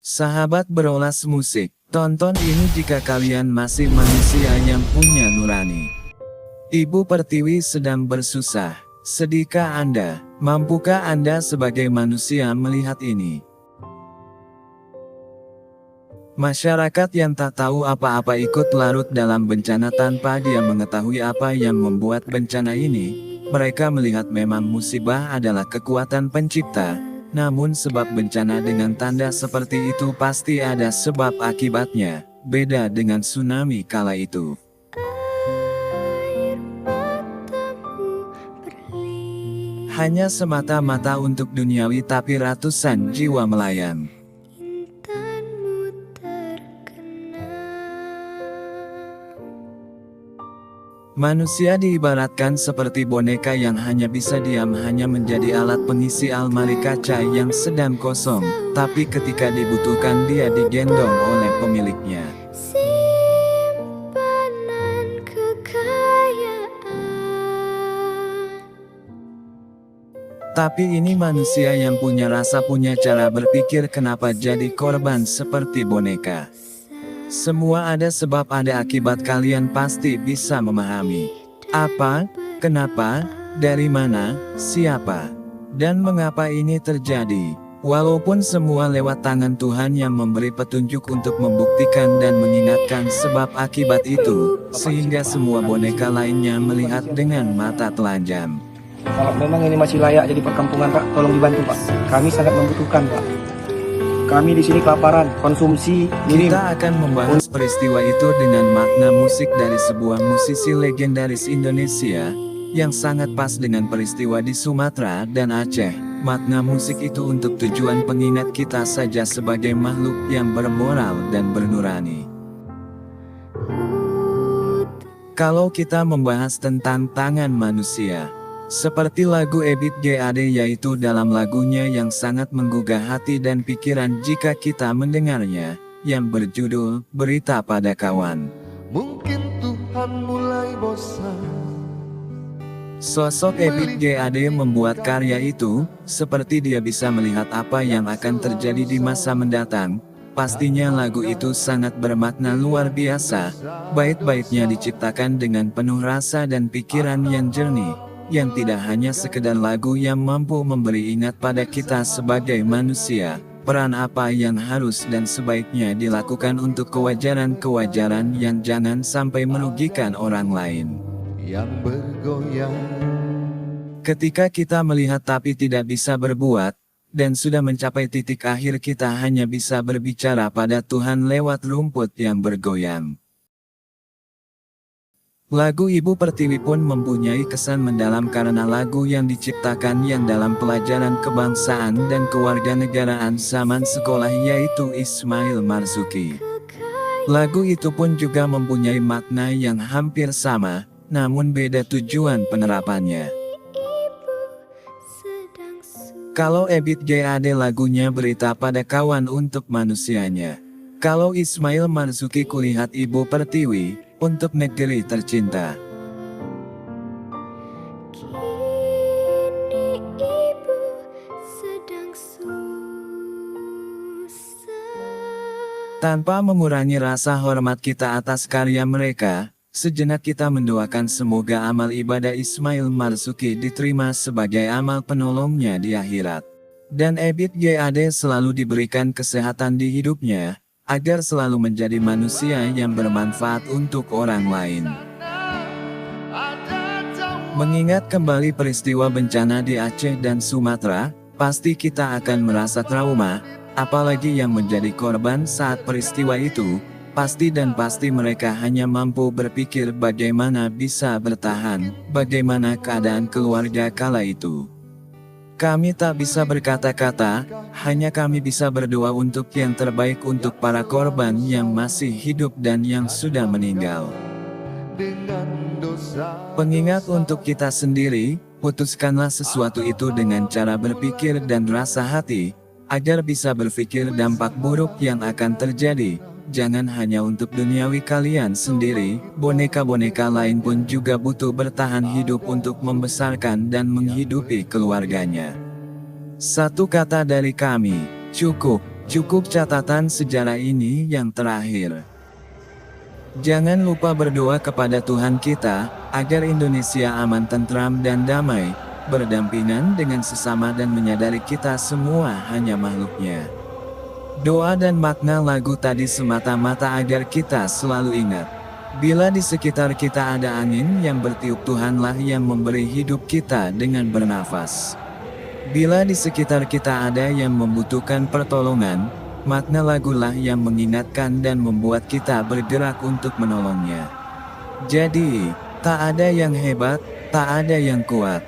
Sahabat berolas musik, tonton ini jika kalian masih manusia yang punya nurani. Ibu Pertiwi sedang bersusah. Sedihkah Anda? Mampukah Anda sebagai manusia melihat ini? Masyarakat yang tak tahu apa-apa ikut larut dalam bencana tanpa dia mengetahui apa yang membuat bencana ini. Mereka melihat memang musibah adalah kekuatan pencipta. Namun sebab bencana dengan tanda seperti itu pasti ada sebab akibatnya, beda dengan tsunami kala itu. Hanya semata-mata untuk duniawi tapi ratusan jiwa melayang. Manusia diibaratkan seperti boneka yang hanya bisa diam, hanya menjadi alat pengisi almari kaca yang sedang kosong, tapi ketika dibutuhkan dia digendong oleh pemiliknya. Tapi ini manusia yang punya rasa, punya cara berpikir, kenapa jadi korban seperti boneka? Semua ada sebab ada akibat, kalian pasti bisa memahami. Apa, kenapa, dari mana, siapa, dan mengapa ini terjadi. Walaupun semua lewat tangan Tuhan yang memberi petunjuk untuk membuktikan dan mengingatkan sebab akibat itu, sehingga semua boneka lainnya melihat dengan mata telanjang. Kalau memang ini masih layak jadi perkampungan, Pak, tolong dibantu, Pak. Kami sangat membutuhkan, Pak. Kami di sini kelaparan, konsumsi minim. Kita akan membahas peristiwa itu dengan makna musik dari sebuah musisi legendaris Indonesia, yang sangat pas dengan peristiwa di Sumatera dan Aceh. Makna musik itu untuk tujuan pengingat kita saja sebagai makhluk yang bermoral dan bernurani. Kalau kita membahas tentang tangan manusia, seperti lagu Ebit G.Ade, yaitu dalam lagunya yang sangat menggugah hati dan pikiran jika kita mendengarnya, yang berjudul Berita Pada Kawan. Mungkin Tuhan mulai bosan. Sosok Ebit G.Ade membuat karya itu, seperti dia bisa melihat apa yang akan terjadi di masa mendatang. Pastinya lagu itu sangat bermakna luar biasa. Bait-baitnya diciptakan dengan penuh rasa dan pikiran yang jernih, yang tidak hanya sekedar lagu yang mampu memberi ingat pada kita sebagai manusia, peran apa yang harus dan sebaiknya dilakukan untuk kewajaran-kewajaran yang jangan sampai merugikan orang lain. Yang bergoyang. Ketika kita melihat tapi tidak bisa berbuat, dan sudah mencapai titik akhir, kita hanya bisa berbicara pada Tuhan lewat rumput yang bergoyang. Lagu Ibu Pertiwi pun mempunyai kesan mendalam karena lagu yang diciptakan yang dalam pelajaran kebangsaan dan kewarganegaraan zaman sekolah, yaitu Ismail Marzuki. Lagu itu pun juga mempunyai makna yang hampir sama, namun beda tujuan penerapannya. Kalau Ebit G.Ade lagunya Berita Pada Kawan untuk manusianya. Kalau Ismail Marzuki kulihat Ibu Pertiwi untuk negeri tercinta. Kini ibu sedang susah. Tanpa mengurangi rasa hormat kita atas karya mereka, sejenak kita mendoakan semoga amal ibadah Ismail Marzuki diterima sebagai amal penolongnya di akhirat. Dan Ebit G.Ade selalu diberikan kesehatan di hidupnya, agar selalu menjadi manusia yang bermanfaat untuk orang lain. Mengingat kembali peristiwa bencana di Aceh dan Sumatera, pasti kita akan merasa trauma, apalagi yang menjadi korban saat peristiwa itu. Pasti mereka hanya mampu berpikir bagaimana bisa bertahan, bagaimana keadaan keluarga kala itu. Kami tak bisa berkata-kata, hanya kami bisa berdoa untuk yang terbaik untuk para korban yang masih hidup dan yang sudah meninggal. Pengingat untuk kita sendiri, putuskanlah sesuatu itu dengan cara berpikir dan rasa hati, agar bisa berpikir dampak buruk yang akan terjadi. Jangan hanya untuk duniawi kalian sendiri, boneka-boneka lain pun juga butuh bertahan hidup untuk membesarkan dan menghidupi keluarganya. Satu kata dari kami, cukup. Cukup catatan sejarah ini yang terakhir. Jangan lupa berdoa kepada Tuhan kita, agar Indonesia aman, tentram dan damai, berdampingan dengan sesama dan menyadari kita semua hanya makhluknya. Doa dan makna lagu tadi semata-mata agar kita selalu ingat, bila di sekitar kita ada angin yang bertiup, Tuhanlah yang memberi hidup kita dengan bernafas. Bila di sekitar kita ada yang membutuhkan pertolongan, makna lagulah yang mengingatkan dan membuat kita bergerak untuk menolongnya. Jadi, tak ada yang hebat, tak ada yang kuat,